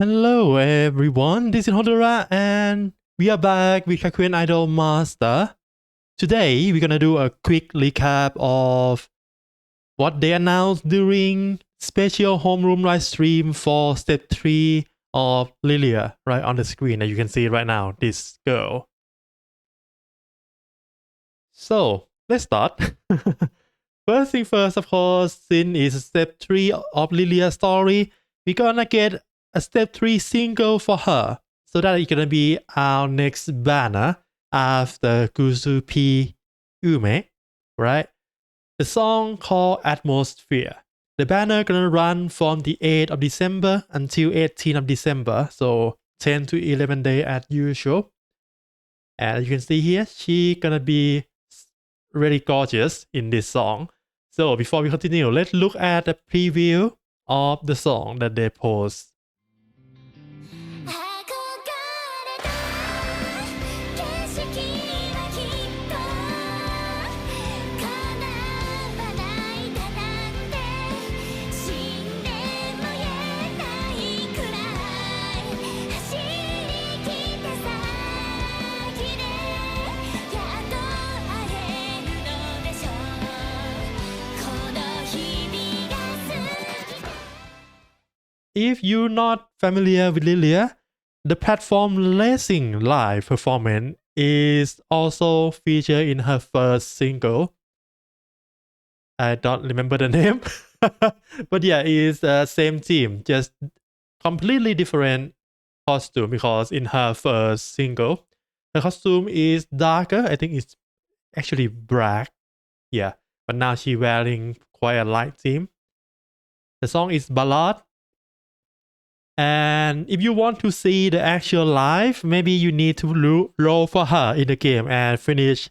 Hello everyone, this is Hodora and we are back with Kakuen Idol Master. Today we're gonna do a quick recap of what they announced during special homeroom live stream for step 3 of Lilya right on the screen that you can see right now, this girl. So let's start. First thing first, of course, since it's step 3 of Lilya's story, we're gonna get a step 3 single for her. So that is gonna be our next banner after Kuzupi Ume, right? The song called Atmosphere. The banner gonna run from the 8th of December until 18th of December, so 10 to 11 days as usual. And you can see here, she gonna be really gorgeous in this song. So before we continue, let's look at the preview of the song that they post. If you're not familiar with Lilya, the platform Lessing live performance is also featured in her first single. I don't remember the name, but yeah, it's the same team, just completely different costume because in her first single, her costume is darker. I think it's actually black. Yeah, but now she's wearing quite a light theme. The song is ballad. And if you want to see the actual live, maybe you need to roll for her in the game and finish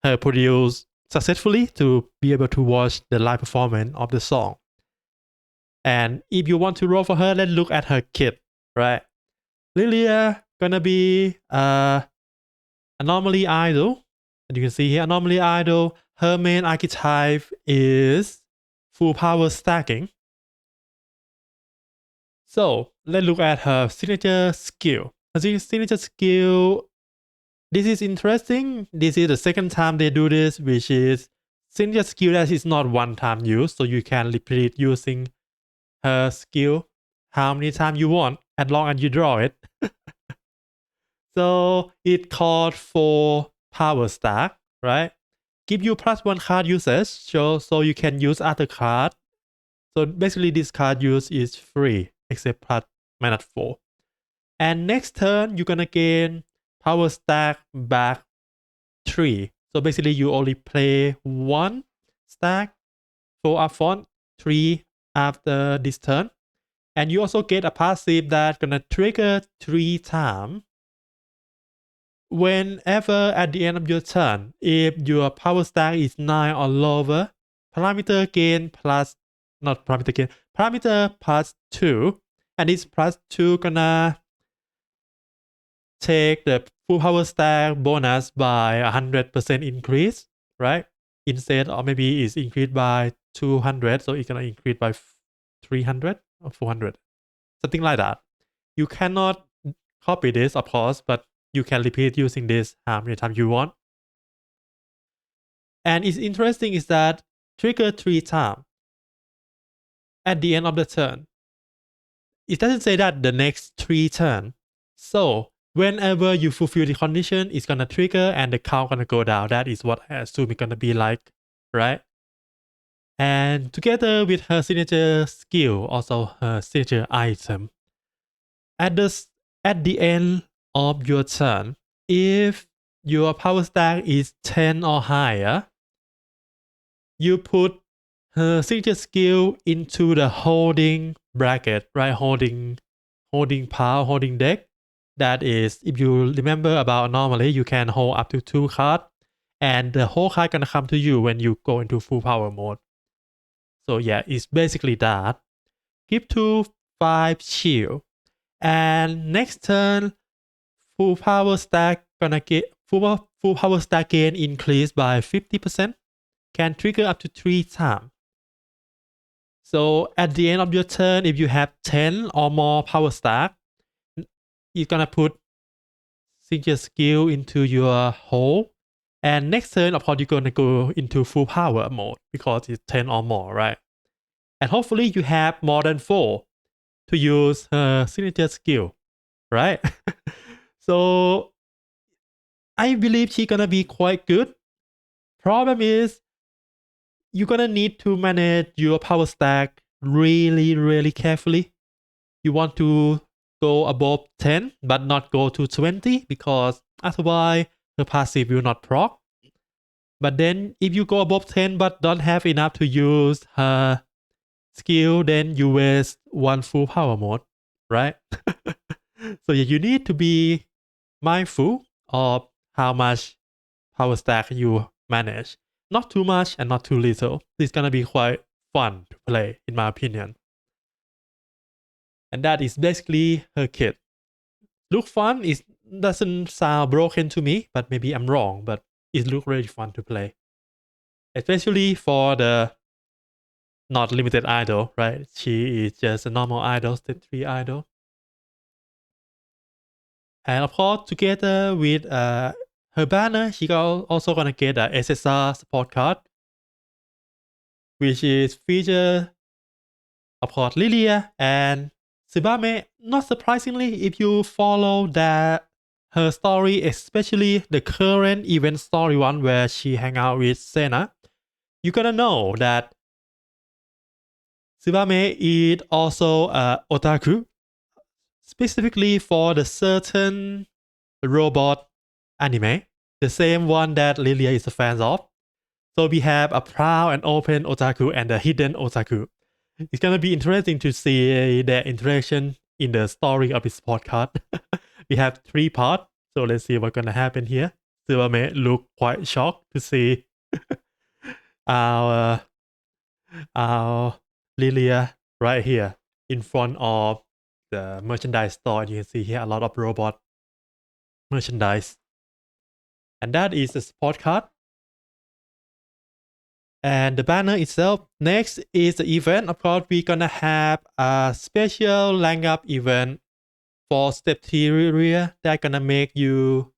her produce successfully to be able to watch the live performance of the song. And if you want to roll for her, let's look at her kit, right? Lilya gonna be Anomaly Idol. And you can see here, Anomaly Idol, her main archetype is full power stacking. So let's look at her signature skill. Her signature skill, this is interesting. This is the second time they do this, which is signature skill that is not one time use. So you can repeat using her skill how many times you want, as long as you draw it. So it called for power stack, right? Give you +1 card usage, so you can use other card. So basically this card use is free, except +-4. And next turn, you're gonna gain power stack back 3. So basically you only play 1 stack for upfront, 3 after this turn. And you also get a passive that's gonna trigger 3 times. Whenever at the end of your turn, if your power stack is 9 or lower, parameter gain plus, not parameter gain, parameter +2, and this +2 gonna take the full power stack bonus by 100% increase, right? Instead, or maybe it's increased by 200, so it's gonna increase by 300 or 400, something like that. You cannot copy this, of course, but you can repeat using this how many times you want. And it's interesting is that trigger 3 times at the end of the turn. It doesn't say that the next 3 turns. So whenever you fulfill the condition, it's gonna trigger and the count gonna go down. That is what I assume it's gonna be like, right? And together with her signature skill, also her signature item, at the end of your turn, if your power stack is 10 or higher, you put her signature skill into the holding bracket, right? Holding pile, holding deck. That is, if you remember about normally, you can hold up to 2 cards, and the whole card gonna come to you when you go into full power mode. So yeah, it's basically that. Give 2 5 shield, and next turn, full power stack gonna get full power stack gain increased by 50%. Can trigger up to 3 times. So at the end of your turn, if you have 10 or more power stack, you're gonna put signature skill into your hole. And next turn, of course, you're gonna go into full power mode because it's 10 or more, right? And hopefully you have more than 4 to use her signature skill, right? So I believe she's gonna be quite good. Problem is, you're gonna need to manage your power stack really, really carefully. You want to go above 10, but not go to 20 because otherwise the passive will not proc. But then if you go above 10 but don't have enough to use her skill, then you waste one full power mode, right? So yeah, you need to be mindful of how much power stack you manage. Not too much and not too little. It's gonna be quite fun to play, in my opinion. And that is basically her kit. Look fun. It doesn't sound broken to me, but maybe I'm wrong. But it looks really fun to play, especially for the not limited idol, right? She is just a normal idol, STEP3 idol. And of course, together with her banner, she also gonna get a SSR support card, which is feature, of course, Lilya and Tsubame. Not surprisingly, if you follow that her story, especially the current event story one where she hang out with Sena, you're gonna know that Tsubame is also otaku, specifically for the certain robot anime, the same one that Lilya is a fan of. So we have a proud and open otaku and a hidden otaku. It's gonna be interesting to see their interaction in the story of this podcast. We have 3 parts, so let's see what's gonna happen here. Tsubame look quite shocked to see our Lilya right here in front of the merchandise store. You can see here a lot of robot merchandise. And that is the support card. And the banner itself. Next is the event. Of course, we're gonna have a special rank up event for STEP3 that gonna make you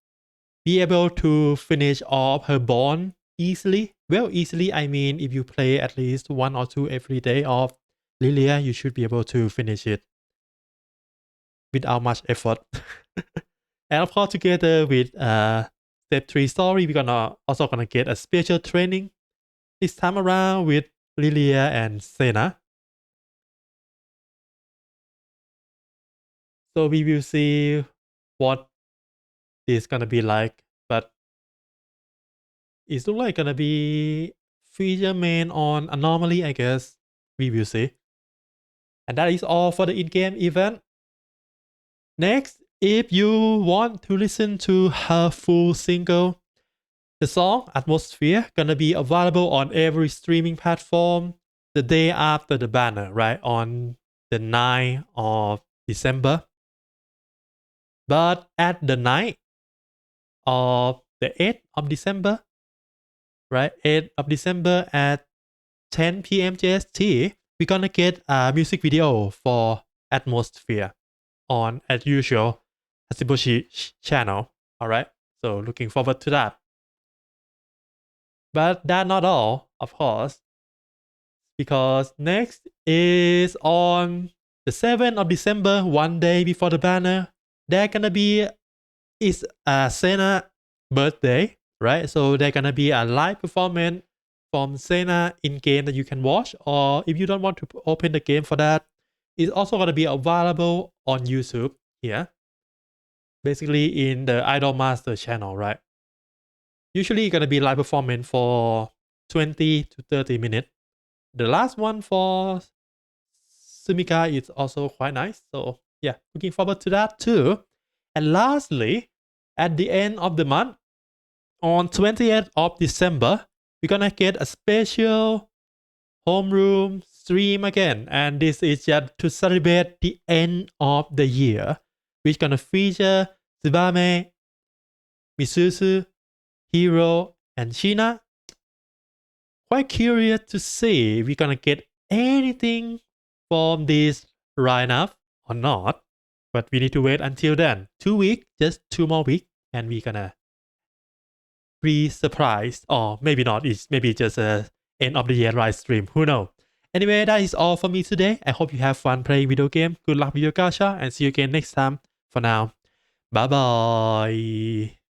be able to finish off her bond easily. Well, easily, I mean, if you play at least 1 or 2 every day of Lilya, you should be able to finish it without much effort. And of course, together with STEP3 story, we're also gonna get a special training this time around with Lilya and Sena. So we will see what this gonna be like, but it's looks like gonna be feature main on Anomaly, I guess. We will see. And that is all for the in-game event. Next, if you want to listen to her full single, the song Atmosphere gonna be available on every streaming platform the day after the banner, right? On the 9th of December. But at the night of the 8th of December, right? 8th of December at 10 p.m. JST, we're gonna get a music video for Atmosphere on, as usual, Hasiboshi channel. Alright, so looking forward to that. But that's not all, of course, because next is on the 7th of December, one day before the banner, there gonna be is a Sena birthday, right? So there's gonna be a live performance from Sena in game that you can watch, or if you don't want to open the game for that, it's also gonna be available on YouTube here. Basically in the Idol Master channel, right? Usually it's gonna be live performance for 20 to 30 minutes. The last one for Sumika is also quite nice. So yeah, looking forward to that too. And lastly, at the end of the month, on 20th of December, we're gonna get a special homeroom stream again. And this is just to celebrate the end of the year, which gonna feature Tsubame, Misuzu, Hiro, and Shina. Quite curious to see if we're gonna get anything from this lineup or not. But we need to wait until then. 2 weeks, just 2 more weeks, and we're gonna surprise, or maybe not. It's maybe just a end of the year live stream. Who knows? Anyway, that is all for me today. I hope you have fun playing video game. Good luck with your gacha, and see you again next time. For now, bye bye.